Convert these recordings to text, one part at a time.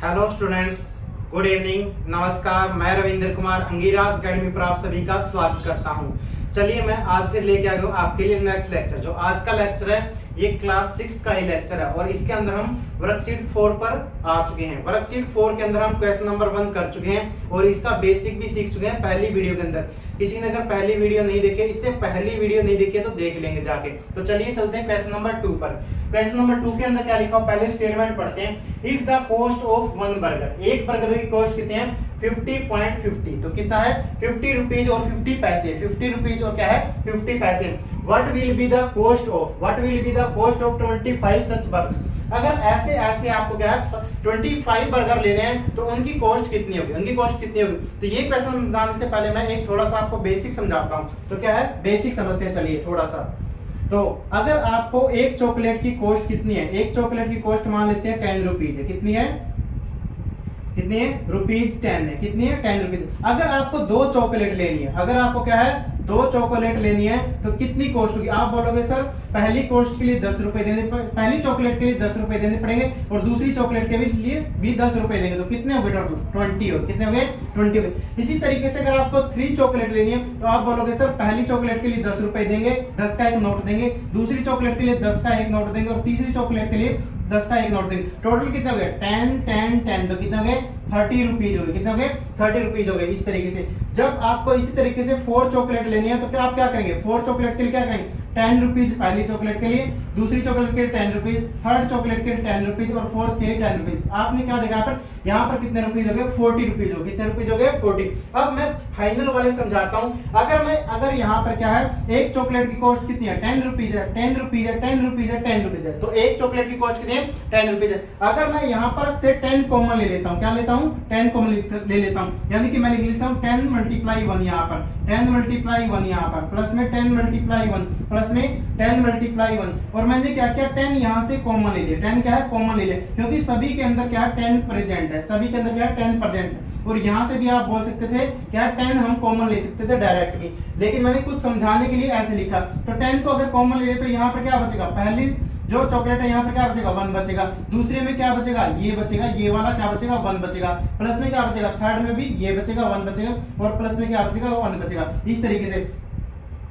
Hello students, good evening, नमस्कार। मैं Ravindra Kumar अंगीराज academy पर आप सभी का स्वागत करता हूं। चलिए मैं आज फिर लेके आ गया आपके लिए नेक्स्ट लेक्चर। जो आज का लेक्चर है ये क्लास 6 का ही लेक्चर है और इसके अंदर हम वर्कशीट 4 पर आ चुके हैं। वर्कशीट 4 के अंदर हम क्वेश्चन नंबर 1 कर चुके हैं और इसका बेसिक भी सीख चुके हैं पहली वीडियो के अंदर। किसी ने अगर पहली वीडियो नहीं देखी, इससे पहली वीडियो नहीं देखी है तो देख लेंगे जाके। तो चलिए चलते हैं क्वेश्चन नंबर 2 पर। क्वेश्चन नंबर 2 के अंदर क्या लिखा हो, पहले स्टेटमेंट पढ़ते हैं। If the cost of one burger, एक बर्गर की कॉस्ट कितनी है 50.50, तो कितना है 50 रुपीज और 50 पैसे। 50 रुपीज और क्या है 50 पैसे। What will be the cost of 25 such burger. अगर ऐसे ऐसे आपको क्या है 25 बर्गर लेने हैं तो उनकी कॉस्ट कितनी होगी, उनकी कॉस्ट कितनी होगी। तो ये क्वेश्चन समझाने से पहले मैं एक थोड़ा सा आपको बेसिक समझाता हूँ। तो क्या है बेसिक समझते हैं, चलिए थोड़ा सा। तो अगर आपको एक चॉकलेट की कॉस्ट कितनी है, एक चॉकलेट की कॉस्ट मान लेते हैं 10 रुपीज है। कितनी है रुपीज 10 है। कितनी है 10 रुपीज। अगर आपको 2 चॉकलेट लेनी है, अगर आपको क्या है 2 चॉकलेट लेनी है तो कितनी कॉस्ट होगी। आप बोलोगे सर पहली कॉस्ट के लिए 10 रुपए देने, पहली चॉकलेट के लिए 10 रुपए देने पड़ेंगे और दूसरी चॉकलेट के लिए भी 10 रुपए देंगे, तो कितने हो गए टोटल 20 हो। कितने हो गए 20 हो गए। इसी तरीके से अगर आपको 3 चॉकलेट लेनी है तो आप बोलोगे सर पहली चॉकलेट के लिए 10 रुपए देंगे, 10 का एक नोट देंगे, दूसरी चॉकलेट के लिए 10 का एक नोट देंगे और तीसरी चॉकलेट के लिए 10 का एक नोट देंगे। टोटल कितना हो गया 10 10 10, तो कितना हो गया 30 रुपीज हो गए। कितना हो गए 30 रुपीज हो गए। इस तरीके से जब आपको इसी तरीके से 4 चॉकलेट लेनी है तो क्या आप क्या करेंगे 4 चॉकलेट के लिए क्या करेंगे 10 रुपीज पहली चॉकलेट के लिए, दूसरी चॉकलेट के लिए 10 रुपीज, थर्ड चॉकलेट के लिए 10 रुपीज और फोर्थ के लिए 10 रुपीज। आपने क्या देखा यहाँ पर कितने रुपीज हो गए 40 रुपीज हो। कितने रुपीज हो गए 40। अब मैं फाइनल वाले समझाता हूँ। अगर यहाँ पर क्या है एक चॉकलेट की कॉस्ट कितनी है 10 रुपीज है, 10 रुपीज है, 10 रुपीज है, 10 रुपीज है, तो एक चॉकलेट की कॉस्ट कितनी है 10 रुपीज है। अगर मैं यहाँ पर से 10 कॉमन ले लेता हूँ, क्या लेता हूँ 10 कॉमन ले लेता हूँ, यानी कि मैं लिख लेता हूँ 10 मल्टीप्लाई 1 यहाँ पर, 10 मल्टीप्लाई 1 यहाँ पर, प्लस में 10 मल्टीप्लाई 1, प्लस में 10 मल्टीप्लाई 1 और मैंने क्या किया 10 यहाँ से कॉमन ले लिया। 10 क्या है कॉमन ले लिया क्योंकि सभी के अंदर क्या है 10 प्रेजेंट है, सभी के अंदर क्या है 10 प्रेजेंट है। और यहाँ से भी आप बोल सकते थे क्या 10 हम कॉमन ले सकते थे डायरेक्ट भी, लेकिन मैंने कुछ समझाने के लिए ऐसे लिखा। तो 10 को अगर कॉमन ले लिया तो यहाँ पर क्या बचेगा, पहली जो चॉकलेट है यहाँ पर क्या बचेगा 1 बचेगा, दूसरे में क्या बचेगा ये बचेगा, ये वाला क्या बचेगा 1 बचेगा, प्लस में क्या बचेगा थर्ड में भी ये बचेगा 1 बचेगा और प्लस में क्या बचेगा 1 बचेगा। इस तरीके से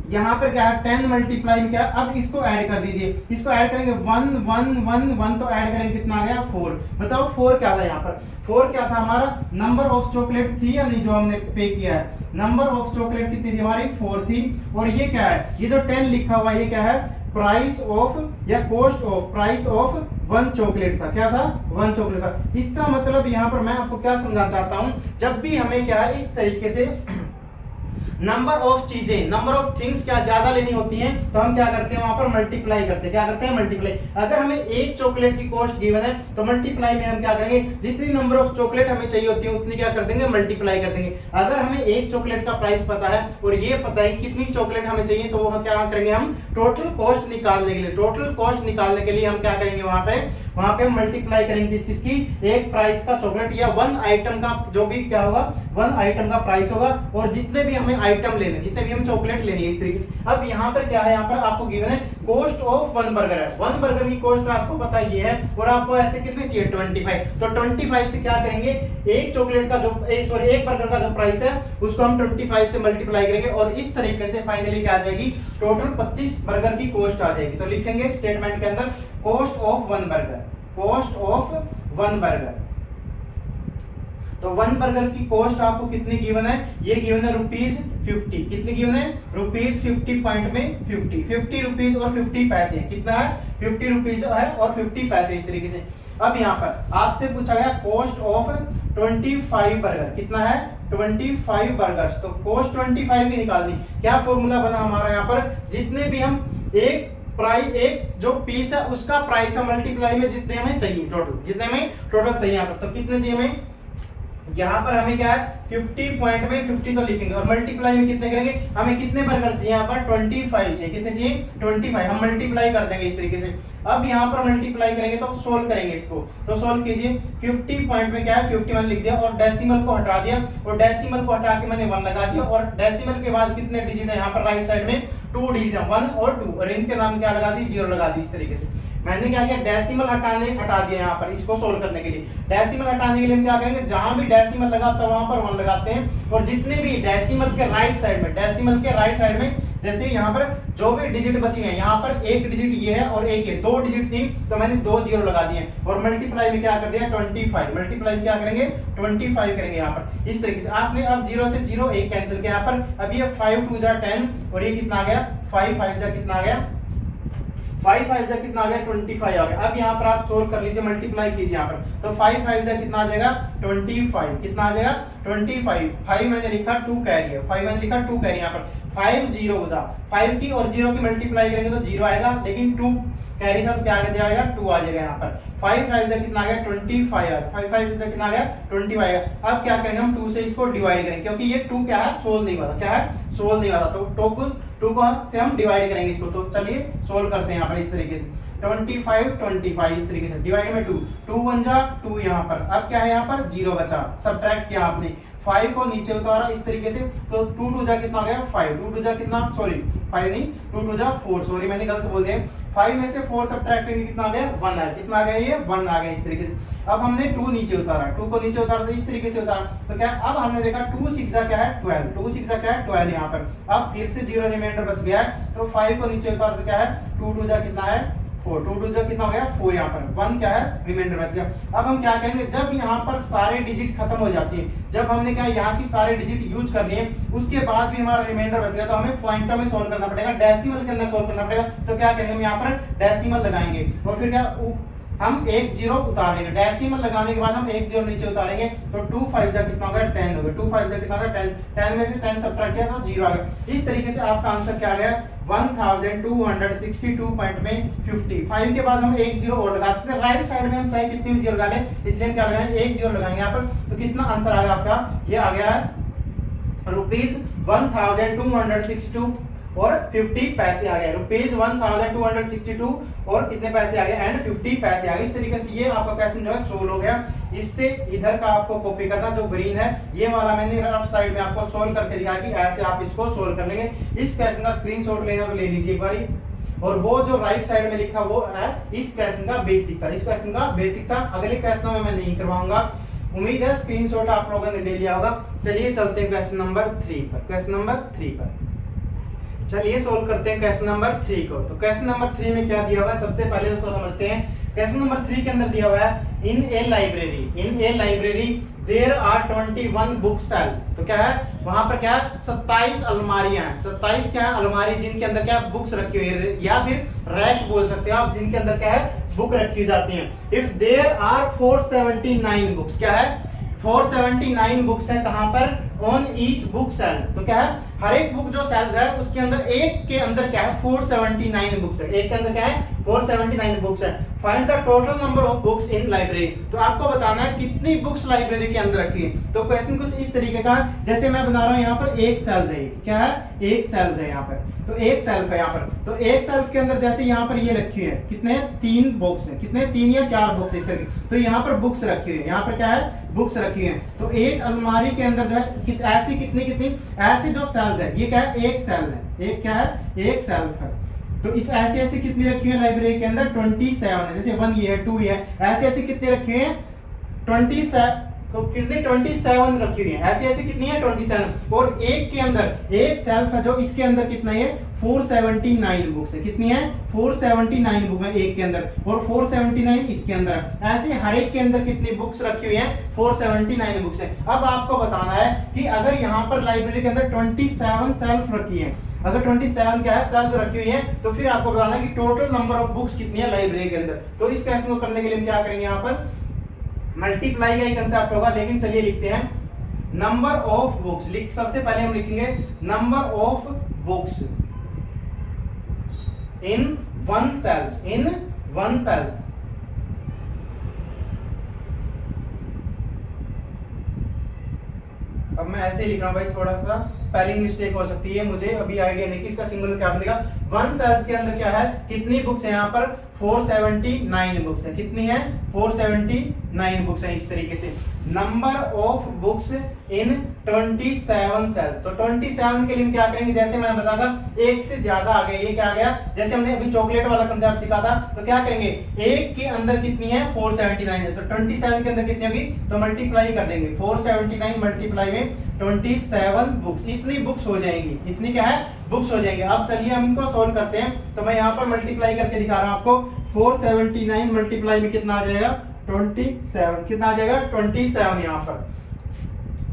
यहाँ पर क्या है 10 मल्टीप्लाई में क्या, अब इसको ऐड कर दीजिए, इसको ऐड करेंगे 1 1 1 1 तो ऐड करेंगे कितना आ गया 4। बताओ 4 क्या था यहाँ पर, 4 क्या था हमारा नंबर ऑफ चॉकलेट थी या नहीं जो हमने पे किया है, नंबर ऑफ चॉकलेट कितनी थी हमारी 4 थी। और ये क्या है ये जो 10 लिखा हुआ है ये क्या है प्राइस ऑफ या cost of, price of 1 chocolate था। क्या था 1 चॉकलेट था। इसका मतलब यहाँ पर मैं आपको क्या समझाना चाहता हूँ, जब भी हमें क्या है इस तरीके से नंबर ऑफ चीजें, नंबर ऑफ थिंग्स क्या ज्यादा लेनी होती हैं तो हम क्या करते हैं वहां पर मल्टीप्लाई करते हैं। क्या करते हैं मल्टीप्लाई। अगर हमें एक चॉकलेट की कॉस्ट गिवन है तो मल्टीप्लाई में हम क्या करेंगे जितनी नंबर ऑफ चॉकलेट हमें चाहिए होती है उतनी क्या कर देंगे मल्टीप्लाई कर देंगे। अगर हमें एक चॉकलेट का प्राइस पता है और ये पता है कितनी चॉकलेट हमें चाहिए तो वो क्या करेंगे हम टोटल कॉस्ट निकालने के लिए, टोटल कॉस्ट निकालने के लिए हम क्या करेंगे वहां पे हम मल्टीप्लाई करेंगे किसकी एक प्राइस का चॉकलेट या 1 आइटम का जो भी क्या होगा 1 आइटम का प्राइस होगा और जितने भी हमें आइटम लेने, जितने भी हम चॉकलेट लेनी है इस तरीके से। अब यहाँ पर क्या है यहाँ पर आपको गिवन है कॉस्ट ऑफ 1 बर्गर है, 1 बर्गर की कॉस्ट आपको पता ये है और आपको ऐसे कितने चाहिए 25। तो 25 से क्या करेंगे एक चॉकलेट का जो एक बर्गर का जो प्राइस है उसको हम 25 से मल्टीप्लाई करेंगे और इस तरीके से फाइनली क्या आ जाएगी टोटल 25 बर्गर की कॉस्ट आ जाएगी। तो लिखेंगे स्टेटमेंट के अंदर cost of 1 burger, cost of 1 burger. तो 1 बर्गर की कॉस्ट आपको कितनी गिवन है, ये गिवन है रुपीज 50। कितनी गिवन है रुपीज 50 पॉइंट में 50 रुपीज और 50 पैसे। कितना है 50 रुपीज है और 50 पैसे इस तरीके से। अब यहाँ पर आपसे पूछा गया कॉस्ट ऑफ 25 बर्गर, कितना है 25 बर्गर्स। तो कॉस्ट 25 की निकालनी, क्या फॉर्मूला बना हमारा यहाँ पर जितने भी हम एक प्राइस एक जो पीस है उसका प्राइस है मल्टीप्लाई में जितने हमें चाहिए टोटल, जितने हमें टोटल चाहिए यहाँ पर। तो कितने चाहिए हमें यहाँ पर हमें क्या है 50 पॉइंट में 50 तो लिखेंगे और मल्टीप्लाई में कितने करेंगे, हमें कितने बर्गर चाहिए यहाँ पर 25 चाहिए। कितने चाहिए 25, हम मल्टीप्लाई कर देंगे इस तरीके से। अब यहाँ पर मल्टीप्लाई करेंगे तो सोल्व करेंगे इसको, तो सोल्व कीजिए 50 पॉइंट में क्या है 51 लिख दिया और डेसिमल को हटा दिया और डेसिमल को हटा के मैंने 1 लगा दिया और डेसिमल के बाद कितने डिजिट है यहाँ पर राइट साइड में 2 डिजिट है 1 और 2 और इनके नाम क्या लगा दी 0 लगा दी। इस तरीके से मैंने क्या किया, डेसिमल हटा दिया यहाँ पर इसको सोल्व करने के लिए। डेसिमल हटाने के लिए हम क्या करेंगे, जहां भी डेसिमल लगा होता है वहां पर 1 लगाते हैं, और जितने भी डेसिमल के राइट साइड में जैसे यहाँ पर जो भी डिजिट बची है, यहाँ पर एक डिजिट ये है और एक है, 2 डिजिट थी तो मैंने 2 जीरो लगा दिए, और मल्टीप्लाई में क्या कर दिया 25, मल्टीप्लाई में क्या करेंगे 25 करेंगे यहाँ पर। इस तरीके से आपने अब 0 से 0 1 कैंसिल किया यहाँ पर। अब ये 5 2 जा 10 और ये कितना आ गया 5 5 जा कितना आ गया 5 5 जा कितना आ गया 25 आ गया। अब यहाँ पर आप सोल्व कर लीजिए, मल्टीप्लाई कीजिए यहाँ पर, तो 5 5 जा कितना आ जाएगा 25, कितना आ जाएगा 25। 5 मैंने लिखा 2 कैरी है, 5 मैंने लिखा 2 कैरी, यहाँ पर 5 0 हो जा 5 की और 0 की मल्टीप्लाई करेंगे तो 0 आएगा, लेकिन 2 कैरी था तो क्या आ जाएगा 2 आ जाएगा यहाँ पर। 5 5 जा कितना आ गया 25 आ गया, 5 5 जा कितना आ गया 25 आएगा। अब क्या करेंगे हम 2 से इसको डिवाइड करेंगे, क्योंकि ये 2 क्या है सोल्व नहीं हुआ था, क्या है सोल्व नहीं हुआ था, तो 2 को से हम डिवाइड करेंगे इसको। तो चलिए सोल्व करते हैं यहाँ पर इस तरीके से, 25 इस तरीके से डिवाइड में 2 1 जा 2 यहाँ पर। अब क्या है यहाँ पर 0 बचा, सब्ट्रैक्ट किया आपने, 5 को नीचे उतारा इस तरीके से, तो 2 2 जा कितना आ गया 5, 2 2 जा कितना, सॉरी 5 नहीं 2 2 जा 4, सॉरी मैंने गलत बोल दिया, 5 में से 4 सब्ट्रैक्ट करेंगे कितना आ गया 1 आया, कितना आ गया ये 1 आ गया इस तरीके से। अब हमने 2 नीचे उतारा, 2 को नीचे उतारा तो इस तरीके से उतारा, तो क्या अब हमने देखा 2 6 जा क्या है 12, 2 6 जा क्या है 12 यहाँ पर। अब फिर से 0 रिमाइंडर बच गया है, तो 5 को नीचे उतारा तो क्या है 2 2 जा कितना है 4, 2 2 जा कितना हो गया 4, यहाँ पर 1 क्या है रिमाइंडर बच गया। अब हम क्या करेंगे, जब यहाँ पर सारे डिजिट खत्म हो जाती है, जब हमने क्या यहाँ की सारे डिजिट यूज कर लिए, उसके बाद भी हमारा रिमाइंडर बच गया, तो हमें पॉइंटों में सोल्व करना पड़ेगा, डेसिमल के अंदर सोल्व करना पड़ेगा। तो क्या करेंगे हम यहाँ पर डेसिमल लगाएंगे, और फिर क्या हम 1 0 उतारेंगे, डेसिमल लगाने के बाद हम 1 0 नीचे उतारेंगे, तो 2 5 जा कितना होगा 10 होगा, 2 5 जा कितना होगा 10, 10 में से 10 सब्ट्रैक्ट किया तो 0 आ गया। इस तरीके से आपका आंसर क्या आ गया 1262.50। 5 के बाद हम 1 0 और लगा सकते हैं, राइट साइड में हम चाहे कितनी भी 0 लगा लें, इसलिए हम क्या लगाएंगे 1 0 लगाएंगे यहाँ पर। तो कितना आंसर आ गया आपका, ये आ गया ₹1262 और 50 पैसे आ गए, ₹1262 और कितने पैसे आ गए एंड 50 पैसे आ गए। इस तरीके से ये आपका क्वेश्चन जो है सोल्व हो गया। इससे इधर का आपको कॉपी करना, जो ग्रीन है ये वाला मैंने रफ साइड में आपको सोल्व करके दिखाया कि ऐसे आप इसको सोल्व कर लेंगे। इस क्वेश्चन का स्क्रीनशॉट लेना तो ले लीजिए एक बारी, और वो जो राइट साइड में लिखा वो है इस क्वेश्चन का बेसिक था, इस क्वेश्चन का बेसिक था, अगले क्वेश्चनों में मैं नहीं करवाऊंगा। उम्मीद है स्क्रीनशॉट आप लोगों ने ले लिया होगा। चलिए चलते हैं क्वेश्चन नंबर 3 पर, क्वेश्चन नंबर 3 पर चलिए सोल्व करते हैं क्वेश्चन नंबर 3 को। तो क्वेश्चन नंबर 3 में क्या दिया हुआ है, सबसे पहले उसको समझते हैं। क्वेश्चन नंबर 3 के अंदर दिया हुआ है in a library there are 21 book sale. तो क्या है वहां पर, क्या है 27 अलमारियां हैं, 27 क्या है अलमारी, जिनके अंदर क्या है बुक्स रखी हुई है, या फिर रैक बोल सकते हो आप, जिनके अंदर क्या है बुक रखी जाती हैं। इफ देयर आर 479 बुक्स, क्या है 479 बुक्स है कहां पर, ऑन ईच बुक सेल। तो क्या है हर एक बुक जो सेल्स है उसके अंदर एक के अंदर क्या है 479 बुक्स है, एक के अंदर क्या है 479 बुक्स है। Find the total number of books in library. तो आपको बताना है कितनी बुक्स लाइब्रेरी के अंदर रखी है। तो क्वेश्चन कुछ इस तरीके का, जैसे मैं बना रहा हूं यहाँ पर एक सेल है, क्या है एक सेल है यहाँ पर, तो एक सेल्फ है यहाँ पर, तो एक सेल्फ के अंदर जैसे यहाँ पर ये रखी है कितने 3 बुक्स है, कितने 3 या 4 बुक्स इस तरह, तो यहाँ पर बुक्स रखी हुई है, यहाँ पर क्या है बुक्स रखी है। तो एक अलमारी के अंदर जो है ऐसी कितनी ऐसी जो सेल्स है, ये क्या है एक सेल है, एक क्या है एक सेल्फ है। तो इस ऐसी कितनी रखी है लाइब्रेरी के अंदर 27 है, जैसे 1 ये है 2 ये है, ऐसी कितनी रखी है 27, तो कितनी 27 रखी हुई है, ऐसी कितनी है 27। और एक के अंदर एक सेल्फ है जो इसके अंदर कितना है 479 बुक्स है, कितनी है 479 बुक है एक के अंदर, और 479 इसके अंदर है। ऐसे हर एक के अंदर कितनी बुक्स रखी हुई है 479 बुक्स है। अब आपको बताना है कि अगर यहाँ पर लाइब्रेरी के अंदर 27 सेल्फ रखी है, अगर 27 क्या है सेल्फ रखी हुई है, तो फिर आपको बताना है कि टोटल नंबर ऑफ बुक्स कितनी है लाइब्रेरी के अंदर। तो इस क्वेश्चन को करने के लिए हम क्या करेंगे, यहाँ पर मल्टीप्लाई का ही कंसेप्ट होगा, लेकिन चलिए लिखते हैं नंबर ऑफ बुक्स। सबसे पहले हम लिखेंगे number of books in one cells, अब मैं ऐसे ही लिख रहा हूं भाई, थोड़ा सा स्पेलिंग मिस्टेक हो सकती है, मुझे अभी आइडिया नहीं कि इसका सिंगुलर क्या बनेगा। 1 सेल्स के अंदर क्या है कितनी बुक्स है, यहाँ पर 479 बुक्स है, कितनी है 479 9 बुक्स हैं इस तरीके से। Number of books in 27 cells, तो 27 के लिए हम क्या करेंगे, जैसे मैं बताता एक से ज्यादा आ गया, ये क्या आ गया, जैसे हमने अभी चॉकलेट वाला कंसेप्ट सीखा था, तो क्या करेंगे, एक के अंदर कितनी है 479 है, तो 27 के अंदर कितनी होगी, तो मल्टीप्लाई कर देंगे, 479 मल्टीप्लाई में 27 बुक्स, इतनी बुक्स हो जाएंगी, इतनी क्या है बुक्स हो जाएंगे। अब चलिए हम इनको सोल्व करते हैं, तो मैं यहाँ पर मल्टीप्लाई करके दिखा रहा हूँ आपको, 479 मल्टीप्लाई में कितना आ जाएगा 27, कितना आ जाएगा 27, यहाँ पर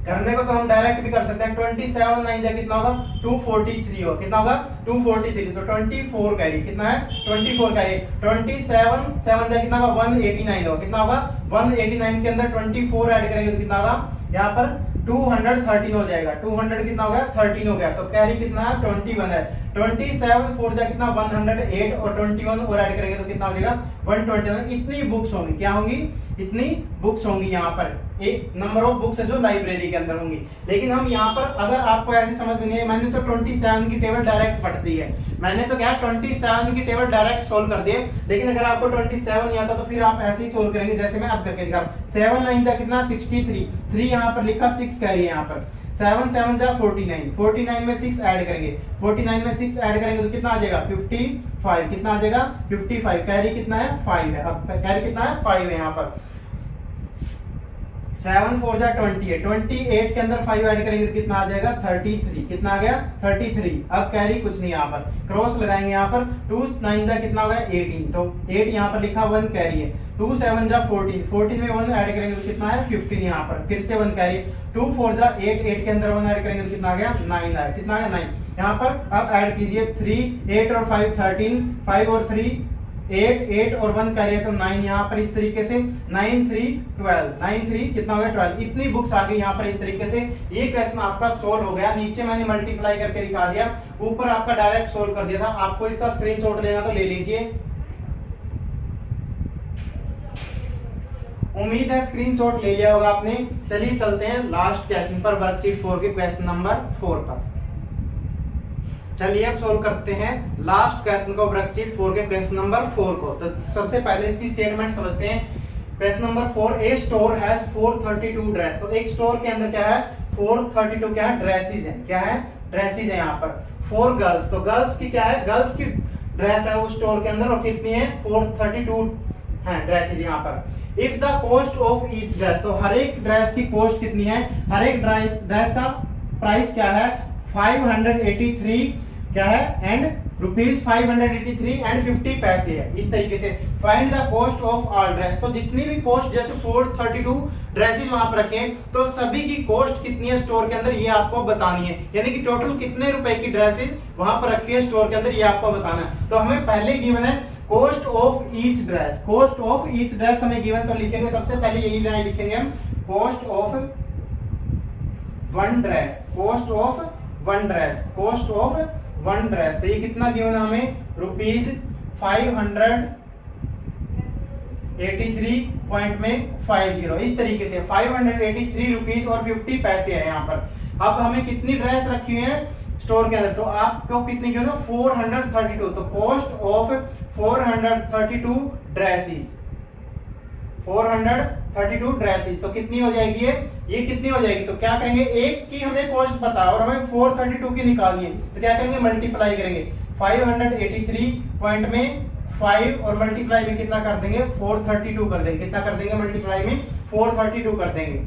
करने को तो हम डायरेक्ट भी कर सकते हैं, 27 9 जा कितना होगा 243 हो, कितना होगा 243, तो 24 कैरी, कितना है 24 कैरी, 27 7 जा कितना होगा 189 होगा, कितना होगा 189 के अंदर 24 ऐड करेंगे तो कितना होगा, यहाँ पर 213 हो जाएगा, 200 कितना हो गया 13 हो गया, तो कैरी कितना है 21 है, 27 4 जा कितना 108 और 21 और ऐड करेंगे तो कितना हो जाएगा 121। इतनी बुक्स होंगी, क्या होंगी, इतनी बुक्स होंगी यहाँ पर, एक नंबर ऑफ बुक्स है जो लाइब्रेरी के अंदर होंगी। लेकिन हम यहाँ पर अगर आपको ऐसे समझ में नहीं है, मैंने तो 27 की टेबल डायरेक्ट पढ़ दी है, मैंने तो क्या 27 की टेबल डायरेक्ट सोल्व कर दिए, लेकिन अगर आपको 27 नहीं आता तो फिर आप ऐसे ही सोल्व करेंगे जैसे मैं अब करके दिखा, 7 9 जा कितना 63, 3 यहाँ पर लिखा 6 कैरी है यहाँ पर, 7 7 जा 49, 49 में 6 ऐड करेंगे, 49 में 6 ऐड करेंगे तो कितना आ जाएगा 55, कितना आ जाएगा 55, कैरी कितना है 5 है, अब कैरी कितना है 5 है यहाँ पर, 7 4 जा 28, 28 के अंदर 5 ऐड करेंगे तो कितना आ जाएगा 33, कितना आ गया 33, अब कैरी कुछ नहीं, यहाँ पर क्रॉस लगाएंगे, यहाँ पर 2 9 जा कितना हो गया 18, तो 8 यहाँ पर लिखा 1 कैरी है, 2 7 जा 14, 14 में 1 ऐड करेंगे तो कितना है 15, यहाँ पर फिर से 1 कैरी, 2 4 जा 8, 8 के अंदर 1 ऐड करेंगे तो कितना आ गया 9 आया, कितना आ गया 9, यहाँ पर अब ऐड कीजिए 3 8 और 5 13, 5 और 3 8 8 और 1 कैरी है तो 9, यहाँ पर इस तरीके से 9 3 12, 9 3 कितना हो गया 12, इतनी बुक्स आ गई यहाँ पर इस तरीके से। ये क्वेश्चन आपका सोल्व हो गया, नीचे मैंने मल्टीप्लाई करके दिखा दिया, ऊपर आपका डायरेक्ट सोल्व कर दिया था, आपको इसका स्क्रीनशॉट लेना तो ले लीजिए, उम्मीद है स्क्रीनशॉट ले लिया होगा आपने। चलिए चलते हैं लास्ट क्वेश्चन पर, वर्कशीट 4 के क्वेश्चन नंबर 4 पर। चलिए अब सोल्व करते हैं लास्ट क्वेश्चन को, वर्कशीट 4 के क्वेश्चन नंबर 4 को। तो सबसे पहले इसकी स्टेटमेंट समझते हैं। Question number 4, A store has 432 dress, तो एक स्टोर के अंदर क्या है 432 क्या है ड्रेसेस है, क्या है ड्रेसेस है यहाँ पर। 4 गर्ल्स, तो गर्ल्स की क्या है, गर्ल्स की ड्रेस है वो स्टोर के अंदर और कितनी है 432 है ड्रेसेस यहाँ पर। If the cost of each dress, तो हर एक ड्रेस की कॉस्ट कितनी है, हर एक ड्रेस का प्राइस क्या है 583 क्या है एंड ₹583 एंड 50 पैसे है। इस तरीके से find the cost of all dress, तो जितनी भी कॉस्ट जैसे 432 ड्रेसेस वहां पर रखे तो सभी की कॉस्ट कितनी है स्टोर के अंदर ये आपको बतानी है, यानी कि टोटल कितने रुपए की ड्रेसेस वहां पर रखी है स्टोर के अंदर ये आपको बताना है। तो हमें पहले गिवन है cost of each dress, cost of each dress हमें गिवन, तो लिखेंगे सबसे पहले यही लाइन लिखेंगे हम, cost of one dress, cost of one dress, cost of one dress, तो ये कितना गिवन हमें ₹583.50, इस तरीके से 583 रुपीज और 50 पैसे है यहाँ पर। अब हमें कितनी ड्रेस रखी है स्टोर के अंदर, तो आपको कितनी गिवन है 432, तो कॉस्ट ऑफ 432 ड्रेसेस, 432 ड्रेसेस, तो कितनी हो जाएगी ये कितनी हो जाएगी, तो क्या करेंगे एक की हमें कॉस्ट पता है और हमें 432 की निकालनी है, तो क्या करेंगे मल्टीप्लाई करेंगे 583 पॉइंट में 5 और मल्टीप्लाई में कितना कर देंगे 432 कर देंगे, कितना कर देंगे मल्टीप्लाई में 432 कर देंगे।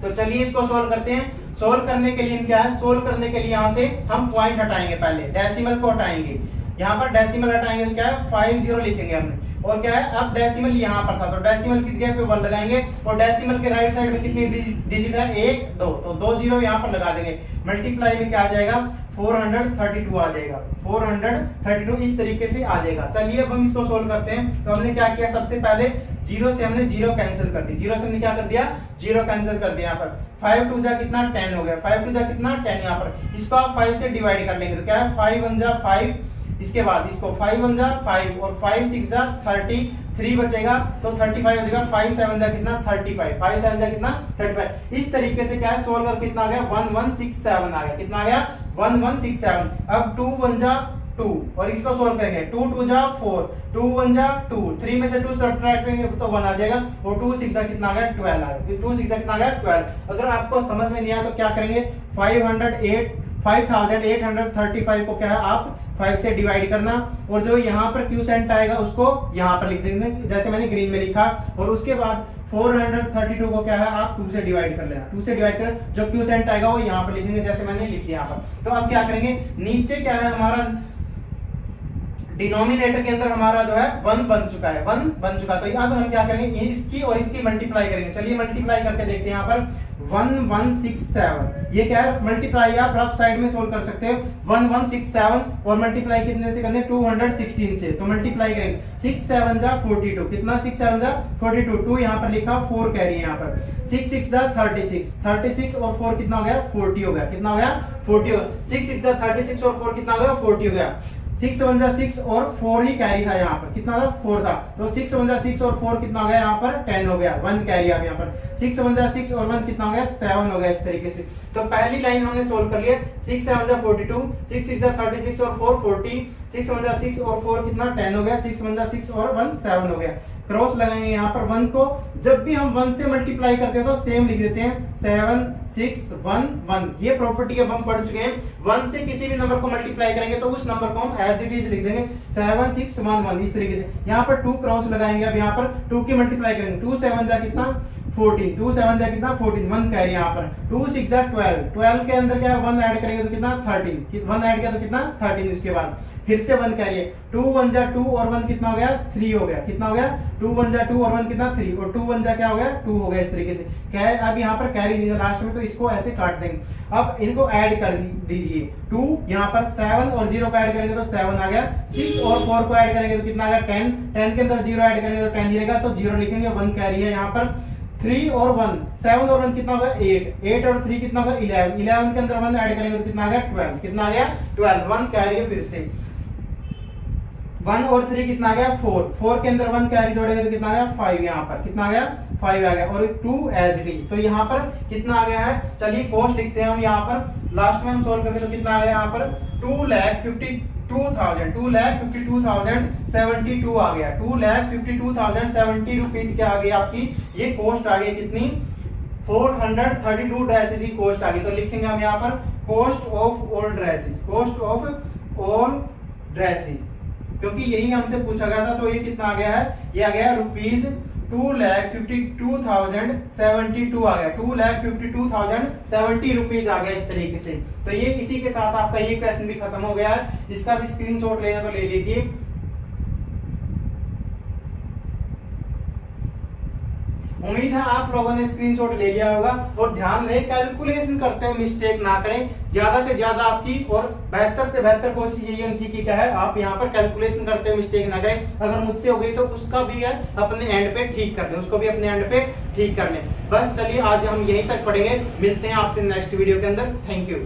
तो चलिए इसको सोल्व करते हैं। सोल्व करने के लिए क्या है, सोल्व करने के लिए यहाँ से हम पॉइंट हटाएंगे, पहले डेसिमल को हटाएंगे, यहाँ पर डेसिमल हटाएंगे तो क्या है 50 लिखेंगे हमने, और क्या है अब डेसिमल यहाँ पर था तो डेसिमल किस जगह पे 1 लगाएंगे, और डेसिमल के राइट साइड में कितनी डिजिट है 1 2, तो 2 0 यहाँ पर लगा देंगे, मल्टीप्लाई में क्या आ जाएगा 432 आ जाएगा, 432 इस तरीके से आ जाएगा। चलिए अब हम इसको सोल्व करते हैं। तो हमने क्या किया, सबसे पहले 0 से हमने 0 कैंसिल कर दी, 0 से हमने क्या कर दिया 0 कैंसिल कर दिया, यहाँ पर 5 2 जा कितना 10 हो गया, 5 2 जा कितना 10, यहाँ पर इसको आप 5 से डिवाइड कर लेंगे तो क्या है 5 1 जा 5, इसके बाद इसको 5 1 जा 5 और 5 6 जा 33 बचेगा तो 35 हो जाएगा, 5 7 जा कितना 35, 5 7 जा कितना 35। इस तरीके से क्या है सोल्व कर कितना आ गया 1167 आ गया, कितना आ गया 1167। अब 2 1 जा 2 और इसको सोल्व करेंगे 2 2 जा 4, 2 1 जा 2, 3 में से 2 सब्ट्रैक्ट करेंगे तो 1 आ जाएगा और 2 6 जा कितना आ गया 12 आ गया। 2 6 जा कितना आ गया 12। अगर आपको समझ में नहीं आया तो क्या करेंगे 5835 को क्या है आप 5 से डिवाइड करना और जो यहाँ पर क्यूसेंट आएगा उसको यहाँ पर लिख देंगे जैसे मैंने ग्रीन में लिखा और उसके बाद 432 को क्या है आप 2 से डिवाइड कर लेना। 2 से डिवाइड कर जो क्यूसेंट आएगा वो यहाँ पर लिखेंगे जैसे मैंने लिख दिया यहाँ पर। तो अब क्या करेंगे नीचे क्या है हमारा डिनोमिनेटर के अंदर हमारा जो है 1 बन चुका है, 1 बन चुका। तो अब हम क्या करेंगे इसकी और इसकी मल्टीप्लाई करेंगे। चलिए मल्टीप्लाई करके देखते हैं यहाँ पर 1167 ये क्या है मल्टीप्लाई आप रफ साइड में सोल्व कर सकते हो 1167 और मल्टीप्लाई कितने से करने 216 से। तो मल्टीप्लाई करेंगे 6 7 जा 42 कितना 6 7 जा 42 2 यहाँ पर लिखा 4 कैरी है यहाँ पर 6 6 जा 36 और 4 कितना हो गया 40 हो गया। कितना हो गया 40 हो 6 6 जा 36 और 4 कितना हो गया 40 हो गया। 6 1 जा 6 और 4 ही कैरी था यहाँ पर कितना था 4 था तो 6 1 जा 6 और 4 कितना हो गया यहाँ पर 10 हो गया 1 कैरी अब यहाँ पर 6 1 जा 6 और 1 कितना हो गया 7 हो गया इस तरीके से। तो पहली लाइन हमने सोल्व कर लिया 6 7 जा 42 6 6 जा 36 और 4 40 6 1 जा 6 और 4 कितना 10 हो गया 6 1 जा 6 और 1 7 हो गया। क्रॉस लगाएंगे यहाँ पर 1 को जब भी हम 1 से मल्टीप्लाई करते हैं तो सेम लिख देते हैं 7 6 1 1 ये प्रॉपर्टी अब हम पढ़ चुके हैं 1 से किसी भी नंबर को मल्टीप्लाई करेंगे तो उस नंबर को हम एज इट इज लिख देंगे 7 6 1 1 इस तरीके से। यहाँ पर 2 क्रॉस लगाएंगे अब यहाँ पर 2 की मल्टीप्लाई करेंगे 2 7 जा कितना 14 2 7 जा कितना 14 1 कैरी यहाँ पर 2 6 जा 12 के अंदर क्या 1 ऐड करेंगे तो कितना 13 1 ऐड किया तो कितना 13 उसके बाद फिर से 1 कैरी है 2 1 जा 2 और 1 कितना हो गया 3 हो गया। कितना हो गया 2 1 जा 2 और 1 कितना 3 और 2 1 जा क्या हो गया 2 हो गया इस तरीके से। क्या है अब यहाँ पर कैरी नहीं है लास्ट में तो इसको ऐसे काट देंगे। अब इनको ऐड कर दीजिए 2 यहाँ पर 7 और 0 को ऐड करेंगे तो 7 आ गया 6 और 4 को ऐड करेंगे तो कितना आ गया 10 के अंदर 0 ऐड करेंगे तो 10 ही रहेगा तो 0 लिखेंगे 1 कैरी है यहाँ पर 3 और 1 7 और 1 कितना होगा 8 और 3 कितना होगा 11 के अंदर 1 ऐड करेंगे तो कितना आ गया 12 कितना आ गया 12 1 कैरी है फिर से 1 और 3 कितना आ गया 4 के अंदर 1 कैरी जोड़ेंगे तो कितना आ गया 5 यहाँ पर कितना आ गया 5 आ गया और 2 एज इट इज। तो यहाँ पर कितना आ गया है चलिए कॉस्ट लिखते हैं हम यहाँ पर लास्ट में हम सोल्व करेंगे तो कितना आ गया यहाँ पर 2,52,072 आ गया 2,52,070 रुपीज क्या आ गई आपकी ये कॉस्ट आ गई कितनी 432 ड्रेसेस की कॉस्ट आ गई। तो लिखेंगे हम यहाँ पर कॉस्ट ऑफ ऑल ड्रेसेस क्योंकि यही हमसे पूछा गया था। तो ये कितना आ गया है ये आ गया रुपीज 2,52,072 आ गया 2,52,070 रुपीज आ गया इस तरीके से। तो ये इसी के साथ आपका ये क्वेश्चन भी खत्म हो गया है। इसका भी स्क्रीनशॉट लेना तो ले लीजिए। उम्मीद है आप लोगों ने स्क्रीनशॉट ले लिया होगा और ध्यान रहे कैलकुलेशन करते हुए मिस्टेक ना करें। ज्यादा से ज्यादा आपकी और बेहतर से बेहतर कोशिश यही की क्या है आप यहाँ पर कैलकुलेशन करते हुए मिस्टेक ना करें। अगर मुझसे हो गई तो उसका भी है अपने एंड पे ठीक कर लें उसको भी अपने एंड पे ठीक कर लें। बस चलिए आज हम यहीं तक पढ़ेंगे मिलते हैं आपसे नेक्स्ट वीडियो के अंदर। Thank you.